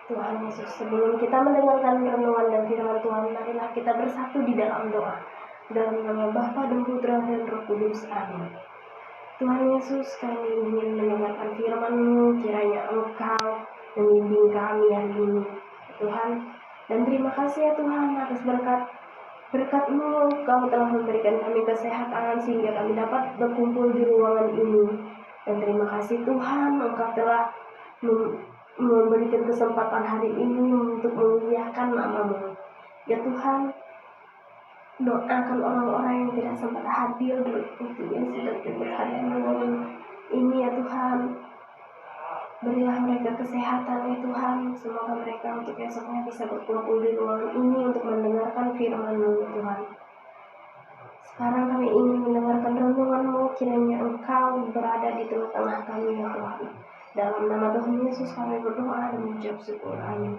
Tuhan Yesus, sebelum kita mendengarkan renungan dan firman Tuhan, marilah kita bersatu di dalam doa. Dalam nama Bapa dan Putra dan Roh Kudus. Amin. Tuhan Yesus, kami ingin mendengarkan firman-Mu, kiranya Engkau membimbing kami hari ini, Tuhan. Dan terima kasih ya Tuhan atas berkat-Mu, Engkau telah memberikan kami kesehatan sehingga kami dapat berkumpul di ruangan ini. Dan terima kasih Tuhan, Engkau telah memberikan kesempatan hari ini untuk memuliakan nama-Mu. Ya Tuhan, doakan orang-orang yang tidak sempat hadir untuk yang sudah ikut hadir ini ya Tuhan. Berilah mereka kesehatan ya Tuhan. Semoga mereka untuk esoknya bisa berkumpul di ruangan ini untuk mendengarkan firman-Mu ya Tuhan. Sekarang kami ingin mendengarkan renungan-Mu, kiranya Engkau berada di tengah-tengah kami ya Tuhan. Dalam nama Tuhan Yesus kami berdoa dan mengucap syukur. Amin.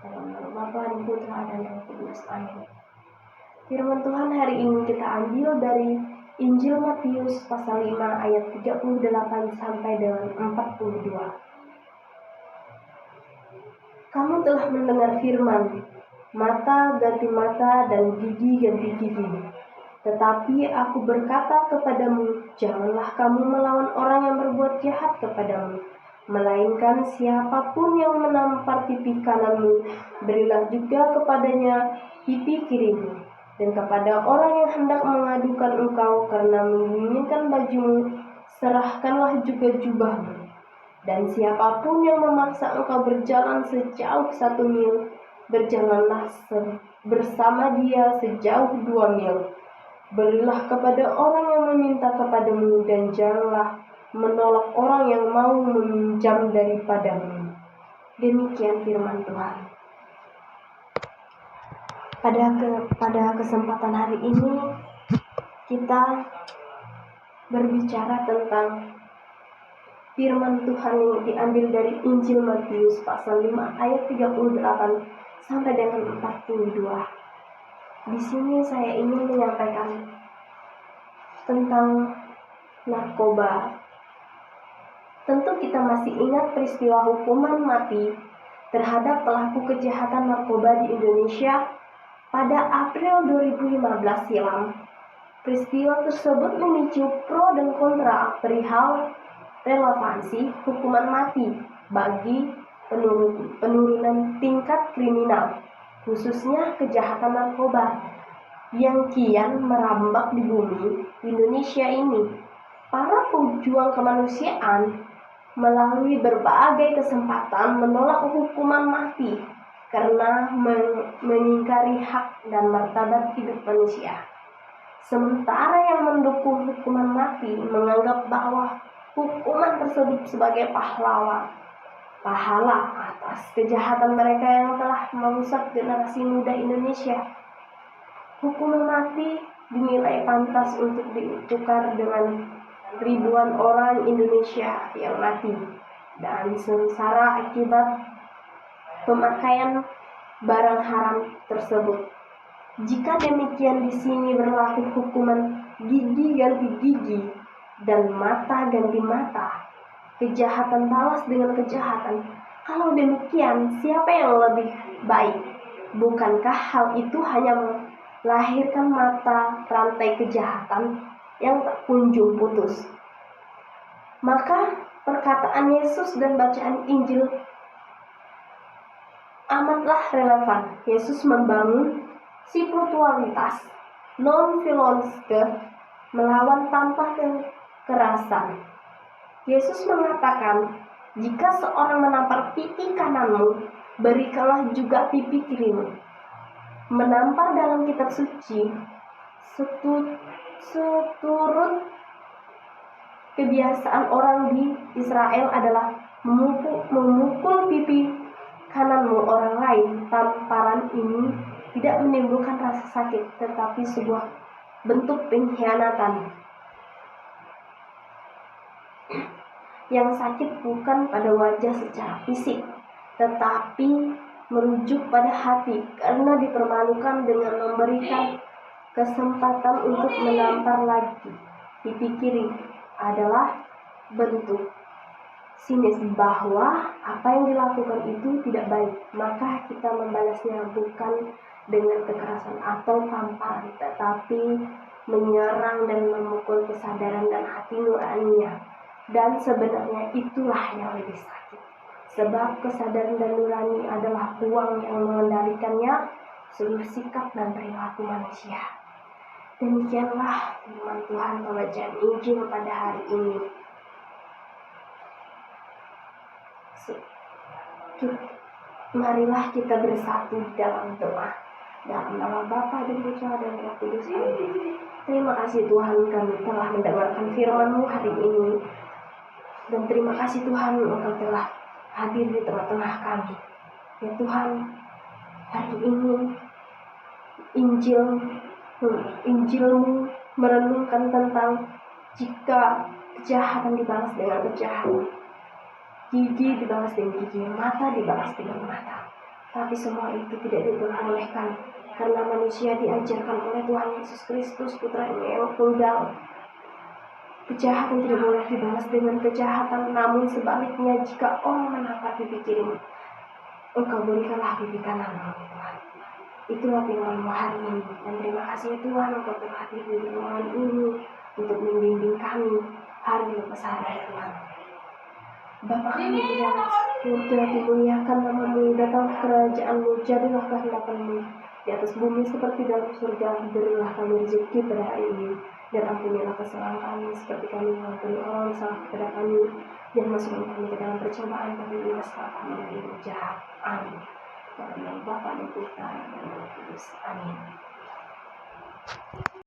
Dalam nama Bapa dan Putra dan Roh Kudus. Amin. Firman Tuhan hari ini kita ambil dari Injil Matius pasal 5 ayat 38 sampai dengan 42. Kamu telah mendengar firman, mata ganti mata dan gigi ganti gigi. Tetapi aku berkata kepadamu, janganlah kamu melawan orang yang berbuat jahat kepadamu, melainkan siapapun yang menampar pipi kananmu, berilah juga kepadanya pipi kirimu. Dan kepada orang yang hendak mengadukan engkau karena menginginkan bajumu, serahkanlah juga jubahmu. Dan siapapun yang memaksa engkau berjalan sejauh 1 mil, berjalanlah bersama dia sejauh 2 mil. Berilah kepada orang yang meminta kepadamu, dan janganlah menolak orang yang mau meminjam daripadamu. Demikian firman Tuhan. Pada kesempatan hari ini kita berbicara tentang firman Tuhan yang diambil dari Injil Matius pasal 5 ayat 38 sampai dengan 42. Di sini saya ingin menyampaikan tentang narkoba. Tentu kita masih ingat peristiwa hukuman mati terhadap pelaku kejahatan narkoba di Indonesia pada April 2015 silam. Peristiwa tersebut memicu pro dan kontra perihal relevansi hukuman mati bagi penurunan tingkat kriminal, khususnya kejahatan narkoba yang kian merambak di bumi Indonesia ini. Para pejuang kemanusiaan melalui berbagai kesempatan menolak hukuman mati karena mengingkari hak dan martabat hidup manusia. Sementara yang mendukung hukuman mati menganggap bahwa hukuman tersebut sebagai pahala atas kejahatan mereka yang telah merusak generasi muda Indonesia. Hukuman mati dinilai pantas untuk ditukar dengan ribuan orang Indonesia yang mati dan sengsara akibat pemakaian barang haram tersebut. Jika demikian, di sini berlaku hukuman gigi ganti gigi dan mata ganti mata, kejahatan balas dengan kejahatan. Kalau demikian, siapa yang lebih baik? Bukankah hal itu hanya melahirkan mata rantai kejahatan yang tak kunjung putus? Maka perkataan Yesus dan bacaan Injil amatlah relevan. Yesus membangun spiritualitas non-violence melawan tanpa kekerasan. Yesus mengatakan, jika seorang menampar pipi kananmu, berikanlah juga pipi kirimu. Menampar dalam kitab suci seturut kebiasaan orang di Israel adalah memukul pipi kananmu orang lain. Tamparan ini tidak menimbulkan rasa sakit, tetapi sebuah bentuk pengkhianatan. Yang sakit bukan pada wajah secara fisik, tetapi merujuk pada hati, karena dipermalukan dengan memberikan kesempatan untuk menampar lagi. Pipi kiri adalah bentuk sinis bahwa apa yang dilakukan itu tidak baik, maka kita membalasnya bukan dengan kekerasan atau tamparan, tetapi menyerang dan memukul kesadaran dan hati nuraninya. Dan sebenarnya itulah yang lebih sakit, sebab kesadaran dan nurani adalah uang yang mengendalikannya seluruh sikap dan perilaku manusia. Demikianlah firman Tuhan pembacaan Injil pada hari ini. Marilah kita bersatu di dalam doa. Dalam nama Bapa dan Putra dan Roh Kudus. Amin. Terima kasih Tuhan, kami telah mendengarkan firman-Mu hari ini. Dan terima kasih Tuhan, Engkau telah hadir di tengah-tengah kami. Ya Tuhan, hari ini Injil-Mu merenungkan tentang jika kejahatan dibalas dengan kejahatan, gigi dibalas dengan gigi, mata dibalas dengan mata. Tapi semua itu tidak diperbolehkan karena manusia diajarkan oleh Tuhan Yesus Kristus, Putranya yang tunggal. Kejahatan tidak boleh dibalas dengan kejahatan, namun sebaliknya jika orang menangkap pipi kirimu, Engkau berikanlah pipi kananmu, Tuhan. Itulah firman-Mu hari ini. Dan terima kasih Tuhan, Engkau telah hadir di ruangan ini untuk membimbing kami hari lepas hari, Tuhan. Bapa kami yang sudah dimuliakan nama-Mu, datang kerajaan-Mu, jadilah kehendak-Mu di atas bumi seperti dalam surga. Berilah kami rezeki pada hari ini, dan ampunilah kesalahan kami seperti kami mengampuni orang salah kepada kami. Jangan masukkan kami ke dalam percobaan, tapi bebaskanlah kami dari yang jahat. Amin. Dalam nama Bapa dan Putra dan Roh Kudus. Amin.